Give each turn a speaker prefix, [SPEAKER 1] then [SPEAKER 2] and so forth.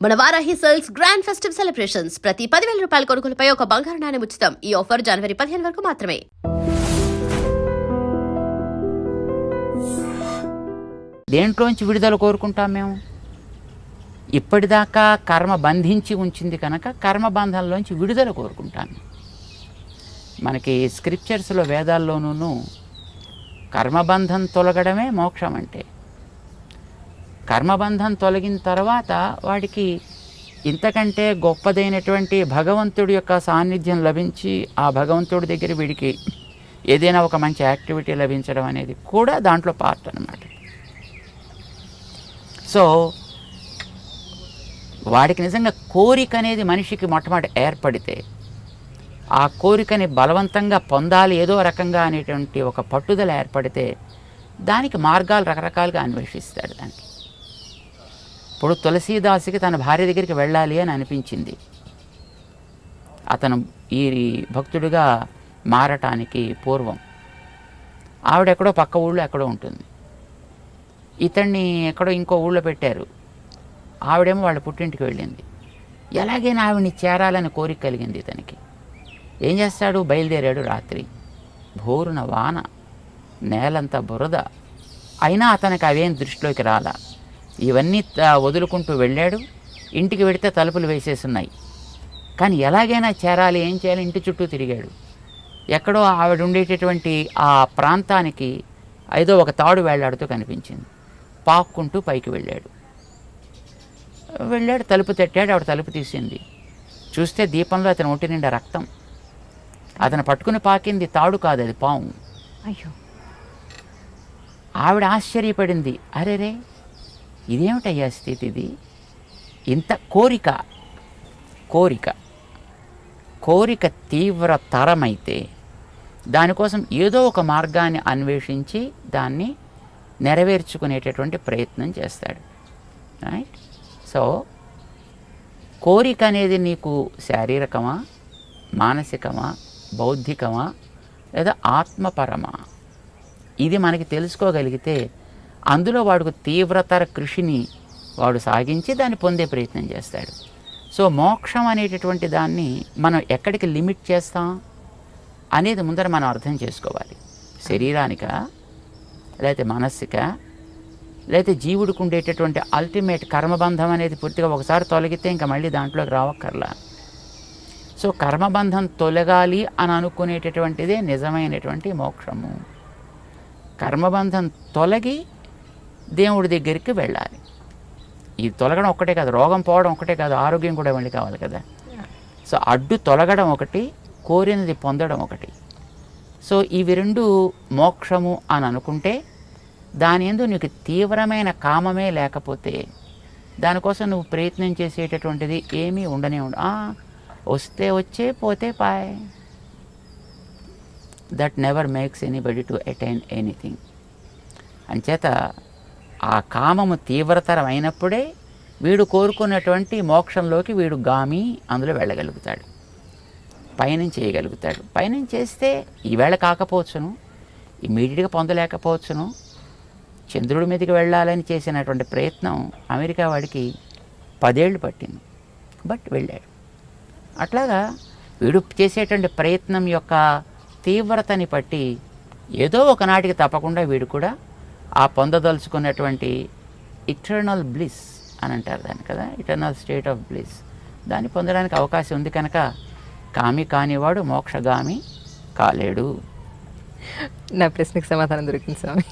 [SPEAKER 1] మన Varahi sales grand festive celebrations ప్రతి 10,000 రూపాయల కొనుగోలుపై ఒక బంగారు నాణెం ఉచితం. ఈ ఆఫర్ జనవరి 15 వరకు మాత్రమే.
[SPEAKER 2] దేంట్లోంచి విడుదల కోరుకుంటాం మేము? ఇప్పటిదాకా కర్మ బంధించి ఉంచింది కనుక కర్మబంధంలోంచి విడుదల కోరుకుంటాను. మనకి స్క్రిప్చర్స్లో వేదాల్లోనూ కర్మబంధం తొలగడమే మోక్షం అంటే. కర్మబంధం తొలగిన తర్వాత వాడికి ఇంతకంటే గొప్పదైనటువంటి భగవంతుడి యొక్క సాన్నిధ్యం లభించి ఆ భగవంతుడి దగ్గర వీడికి ఏదైనా ఒక మంచి యాక్టివిటీ లభించడం అనేది కూడా దాంట్లో పార్ట్ అన్నమాట. సో వాడికి నిజంగా కోరిక అనేది మనిషికి మొట్టమొదటి ఏర్పడితే ఆ కోరికని బలవంతంగా పొందాలి ఏదో రకంగా అనేటువంటి ఒక పట్టుదల ఏర్పడితే దానికి మార్గాలు రకరకాలుగా అన్వేషిస్తాడు. దానికి ఇప్పుడు తులసీదాసుకి తన భార్య దగ్గరికి వెళ్ళాలి అని అనిపించింది. అతను ఈ భక్తుడిగా మారటానికి పూర్వం ఆవిడ ఎక్కడో పక్క ఊళ్ళో ఎక్కడో ఉంటుంది, ఇతన్ని ఎక్కడో ఇంకో ఊళ్ళో పెట్టారు. ఆవిడేమో వాళ్ళ పుట్టింటికి వెళ్ళింది. ఎలాగైనా ఆవిడని చేరాలని కోరిక కలిగింది ఇతనికి. ఏం చేస్తాడు? బయలుదేరాడు. రాత్రి భోరున వాన, నేలంతా బురద, అయినా అతనికి అవేం దృష్టిలోకి రాలా. ఇవన్నీ వదులుకుంటూ వెళ్ళాడు. ఇంటికి వెడితే తలుపులు వేసేస్తున్నాయి. కానీ ఎలాగైనా చేరాలి, ఏం చేయాలి? ఇంటి చుట్టూ తిరిగాడు. ఎక్కడో ఆవిడ ఉండేటటువంటి ఆ ప్రాంతానికి ఏదో ఒక తాడు వేళ్లాడుతూ కనిపించింది. పాక్కుంటూ పైకి వెళ్ళాడు. తలుపు తట్టాడు. ఆవిడ తలుపు తీసింది. చూస్తే దీపంలో అతని ఒంటి నిండా రక్తం. అతను పట్టుకుని పాకింది తాడు కాదు, అది పాము.
[SPEAKER 3] అయ్యో!
[SPEAKER 2] ఆవిడ ఆశ్చర్యపడింది. అరేరే, ఇదేమిటయ్యా స్థితి ఇది? ఇంత కోరిక కోరిక తీవ్రతరమైతే దానికోసం ఏదో ఒక మార్గాన్ని అన్వేషించి దాన్ని నెరవేర్చుకునేటటువంటి ప్రయత్నం చేస్తాడు. రైట్? సో కోరిక అనేది నీకు శారీరకమా, మానసికమా, బౌద్ధికమా, లేదా ఆత్మపరమా? ఇది మనకి తెలుసుకోగలిగితే అందులో వాడికి తీవ్రతర కృషిని వాడు సాగించి దాన్ని పొందే ప్రయత్నం చేస్తాడు. సో మోక్షం అనేటటువంటి దాన్ని మనం ఎక్కడికి లిమిట్ చేస్తాం అనేది ముందర మనం అర్థం చేసుకోవాలి. శరీరానికా, లేకపోతే మనస్సుకా, లేకపోతే జీవుడికి ఉండేటటువంటి అల్టిమేట్ కర్మబంధం అనేది పూర్తిగా ఒకసారి తొలగితే ఇంకా మళ్ళీ దాంట్లోకి రావక్కర్లా. సో కర్మబంధం తొలగాలి అని అనుకునేటటువంటిదే నిజమైనటువంటి మోక్షము. కర్మబంధం తొలగి దేవుడి దగ్గరికి వెళ్ళాలి. ఇది తొలగడం ఒక్కటే కాదు, రోగం పోవడం ఒక్కటే కాదు, ఆరోగ్యం కూడా మళ్ళీ కావాలి కదా. సో అడ్డు తొలగడం ఒకటి, కోరినది పొందడం ఒకటి. సో ఇవి రెండు మోక్షము అని అనుకుంటే దాని యందు నీకు తీవ్రమైన కామమే లేకపోతే దానికోసం నువ్వు ప్రయత్నం చేసేటటువంటిది ఏమీ ఉండనే వస్తే వచ్చే, పోతే పాయ్. That never makes anybody to attain anything. అంచేత ఆ కామము తీవ్రతరం అయినప్పుడే వీడు కోరుకున్నటువంటి మోక్షంలోకి వీడు గామి అందులో వెళ్ళగలుగుతాడు, పయనం చేయగలుగుతాడు. పయనం చేస్తే ఈవేళ కాకపోవచ్చును, ఇమీడియట్గా పొందలేకపోవచ్చును. చంద్రుడి మీదకి వెళ్ళాలని చేసినటువంటి ప్రయత్నం అమెరికా వాడికి 10 ఏళ్ళు పట్టింది, బట్ వెళ్ళాడు. అట్లాగా వీడు చేసేటువంటి ప్రయత్నం యొక్క తీవ్రతని బట్టి ఏదో ఒకనాటికి తప్పకుండా వీడు కూడా ఆ పొందదలుచుకున్నటువంటి ఇటర్నల్ బ్లిస్ అని అంటారు దాన్ని కదా, ఇటర్నల్ స్టేట్ ఆఫ్ బ్లిస్, దాన్ని పొందడానికి అవకాశం ఉంది. కనుక కామి కానివాడు మోక్షగామి కాలేడు.
[SPEAKER 3] నా ప్రశ్నకు సమాధానం దొరికింది స్వామి.